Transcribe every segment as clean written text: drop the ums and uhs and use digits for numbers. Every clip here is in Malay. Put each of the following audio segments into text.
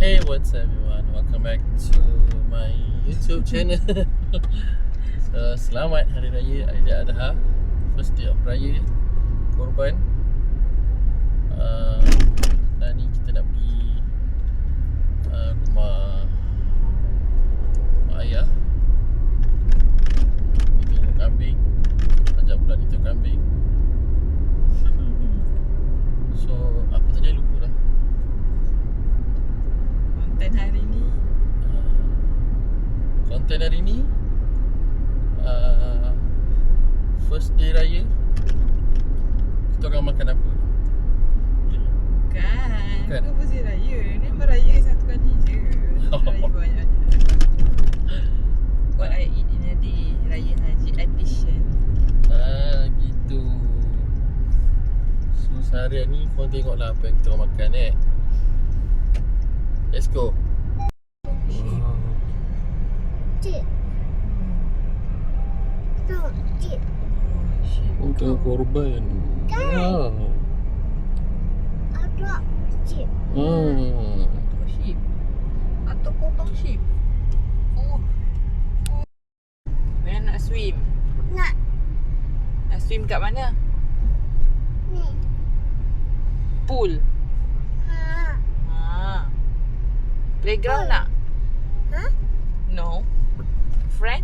Hey, what's up everyone? Welcome back to my YouTube channel. So, selamat Hari Raya Aidiladha. First day of Raya Korban. Dan ni kita nak pergi rumah mak ayah. Kita tengok kambing. Ajak pula kita tengok kambing. So, apa tadi lupa dah. Konten hari ni first day raya. Kita orang makan apa? Bukan first day raya. Ni beraya satu kali je. Raya banyak. What I eat in a day. Raya Haji edition. Gitu. So seharian ni korang tengoklah apa yang kita orang makan Let's go. Untuk korban. Ada chip. Potong sheep. Atau potong sheep. Mana nak swim? Nak Nak swim kat mana? ni. Pool. Playground nak? Ha? No. Friend?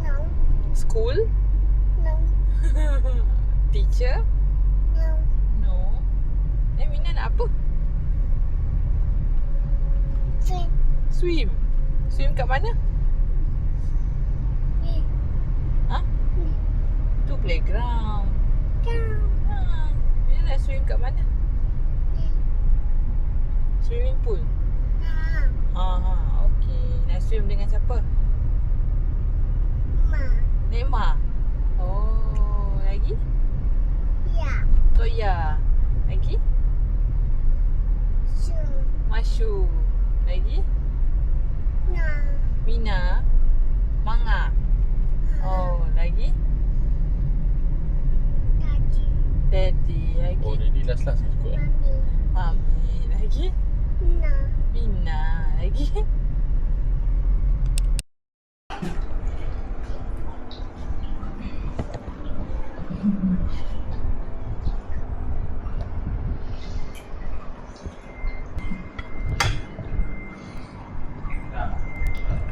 No. School? No. Teacher? No. No. Mina nak apa? Swim. Swim. Swim kat mana? Ni. Ha? Ni. Tu playground. Down. Mina nak swim kat mana? Ni. Swimming pool. Okey. Nak swim dengan siapa? Ma. Neymar. Oh, lagi? Ya. Toya. Lagi? Su. Mashu. Lagi? Na. Mina. Manga. Oh, lagi? Daddy. Daddy. Lagi? Oh, jadi last ikut Mami. Mami. Lagi? Na. Mina. Lagi?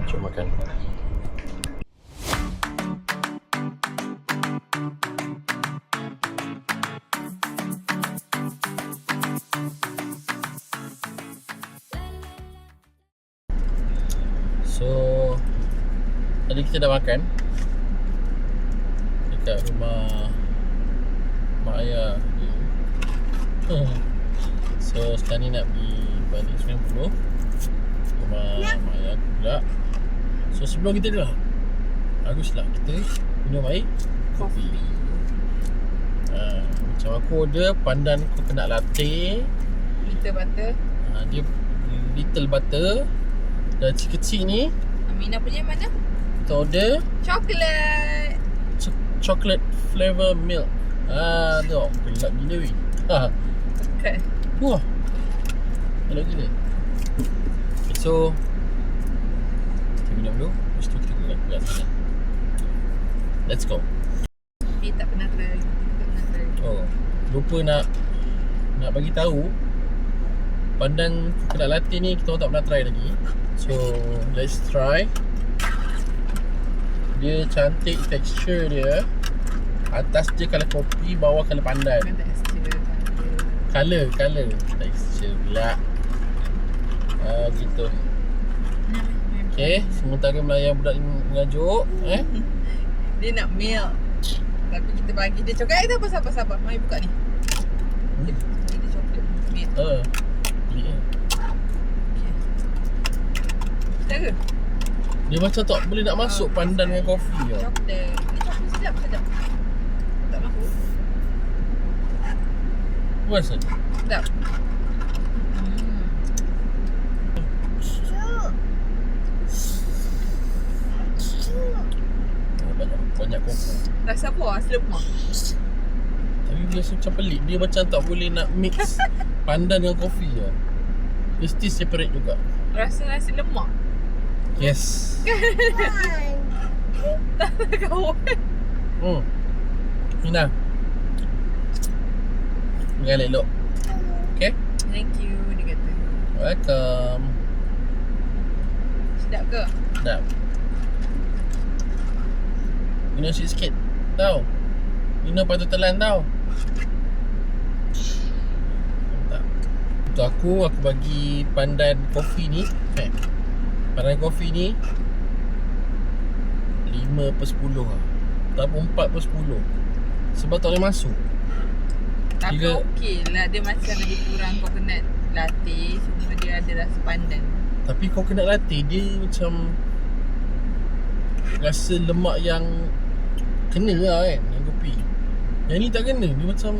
Jom makan. So tadi kita dah makan dekat rumah mak ayah dia. So sekarang ni nak pergi balik Sungai Buloh, rumah mak ayah aku pula. So sebelum kita dah baguslah kita minum air kopi. Macam aku order pandan coconut latte. Little butter. Dia little butter. Dan kecil ni Amina punya mana? kita order Chocolate. chocolate flavor milk. Tengok gelap gila weh. Okay. Wah, gelap gila. Okay, so kita minum dulu. Lepas tu kita gerak sana. Let's go. Dia tak pernah try. Lupa nak bagi tahu pandan coconut latte ni kita orang tak pernah try lagi. So let's try. Dia cantik tekstur dia. Atas dia colour kopi, bawah colour pandan. Colour tekstur pula. Gitu. Okay, sementara melayan budak ni mengajuk. Dia nak milk. Tapi kita bagi dia coklat. Sabar. Mari buka ni. Bagi dia coklat milk. Pelik Sedap ke? Dia macam tak boleh nak masuk pandan dengan kopi tau. Coklat. Ni coklat sedap. Tak mampu. Rasa Sedap. banyak kopi. Rasa buah lemah. Tapi biasa macam pelik. Dia macam tak boleh nak mix pandan dengan kopi lah. Mesti separate juga. Rasa nasi lemak. Yes. Tak ada kawan. Mina. Jangan elok. Okay? Thank you, dia kata. Welcome. Sedap ke? Sedap. Mina sikit-sikit. Tau. Mina patut telan tau. Tak. Untuk aku bagi pandan kopi ni. Pandan kofi ni 5/10 lah. Ataupun 4/10. Sebab tak boleh masuk. Tapi Tiga- okey lah. Dia macam lebih kurang coconut latte. Cuma dia ada rasa pandan. Tapi coconut latte dia macam rasa lemak yang kena lah kan dengan kopi. Yang ni tak kena. Dia macam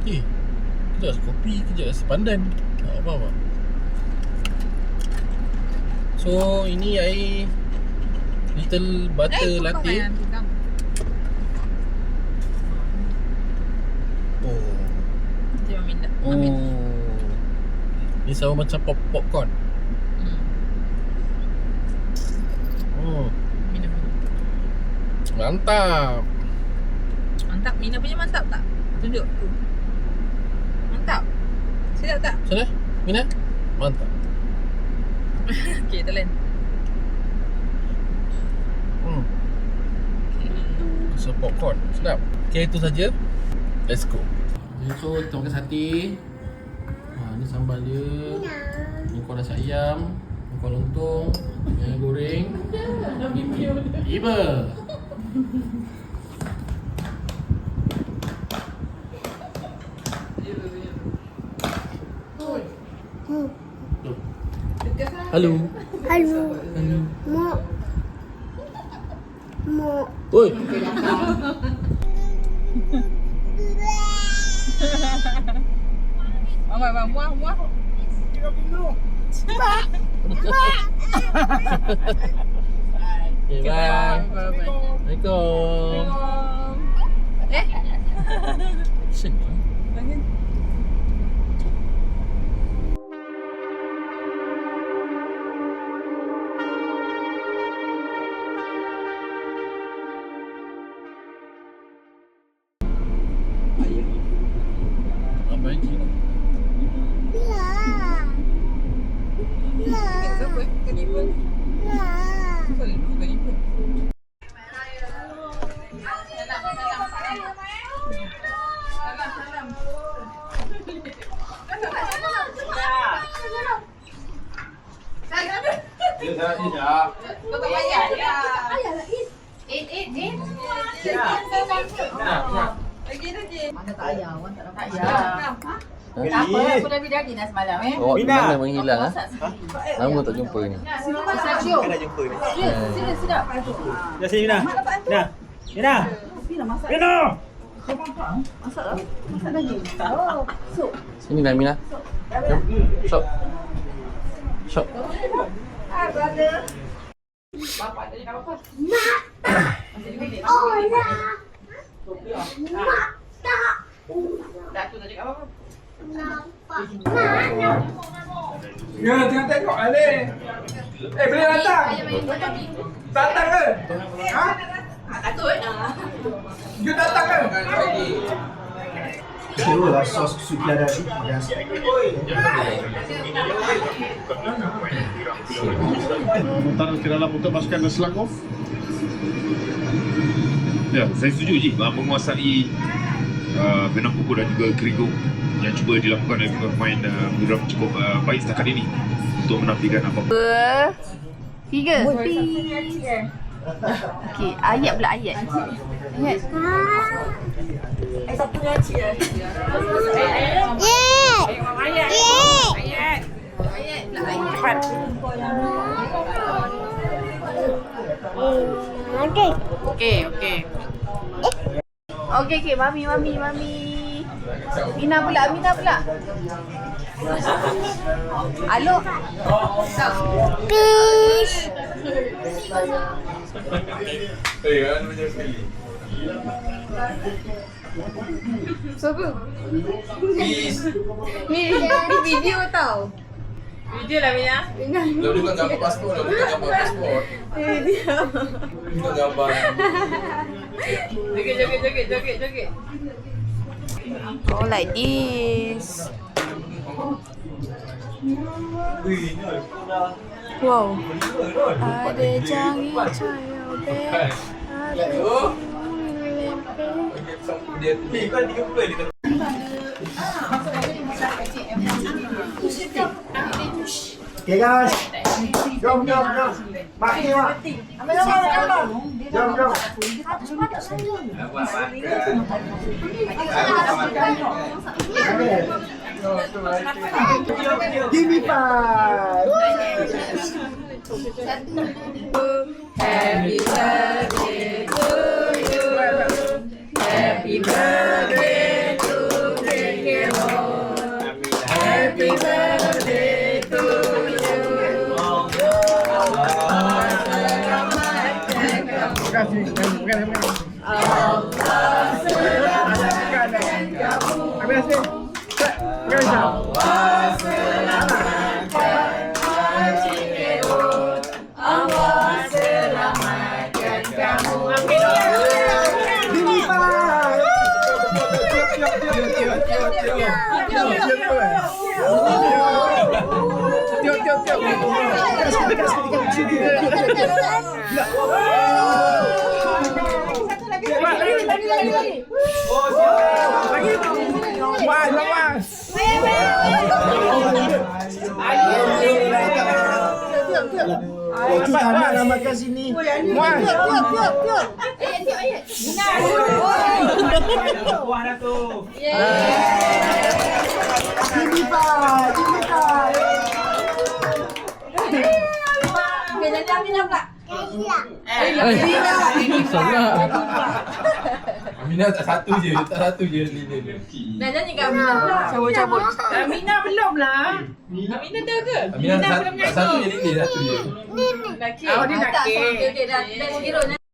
kejap rasa kopi, kejap rasa pandan. Faham tak? So ini air little butter latte. Oh. Dia minta. Ambil. Ni sama macam popcorn. Minum. Mantap. Mantap. Mina punya mantap tak? Tunjuk tu. Mantap. Sedap tak? Macam mana? Mina? Mantap. Okey, telan. So popcorn. Sedap. Okay, itu saja. Let's go. So kita makan sate. Ni sambal dia. Ni kuah nasi ayam. Ni kuah lontong. Ni goreng. Iba. Halo. Halo. Halo. Mak. Oi. Muah. Okay, bye. Bye. Assalamualaikum. Senang. Apa lagi? Ya. Ya. Siapa? Kenipa. Ya. Boleh dulu kenipa. Kau tak bayar lah. Lagi. Mana tak ayah, orang tak dapat Ya. Tak apa, aku dah bilang dah semalam Awak di Mina. mana menghilang ah? Masak sendiri. Lama tak jumpa ni. Pistachio. Kan dah jumpa ni. Sedap. Dah sini Mina. Mina. Mina. Masak lagi. Oh, sup. Sini dah Mina. Jom. Shop. Shop. Bapak tadi kat apa? Oh, ya. Mak tak Datuk tadi kat apa? nampak. Mana? Ya, tengah tengok Ali. Boleh datang? Datang ke? Ha? Takut. You datang ke? Kira lah sos suki ada ni. Taruh ke dalam untuk masukkan ke selangor. Ya, saya setuju Ji. Menguasai benang kuku dan juga kerigung yang cuba dilakukan oleh pemain Muram cukup baik setakat ini untuk menafikan apa. 3. Okey, ayat pula ayat. Ayat. Okey. Okey, mami. Mina pula. Alo. Please. Siapa? Ni video tau. Video lah Mina. Lalu dia bukan gambar pasport, lalu dia gambar pasport. Dia. Bukan gambar. Joget. Oh, like this. Wow. Ada jangan cahaya bel. Dia tu. Okay guys. Jom. Maki mak. Jom. Give me five. Happy birthday to you. Happy birthday to Kero. Happy birthday to you. Allah selamatkan kamu. Allah selamatkan Haji Kero. Allah selamatkan kamu. Nama kat sini. Muat. Buah dah tu. Aminah tak satu je lilin dia. Nak nyanyi kat Aminah pula. Cabut. Aminah belum lah. Aminah dah ke? Aminah tak satu je lilin, satu je. Nak kek. Oh, dia nak kek. Okey, dah. Let's hero.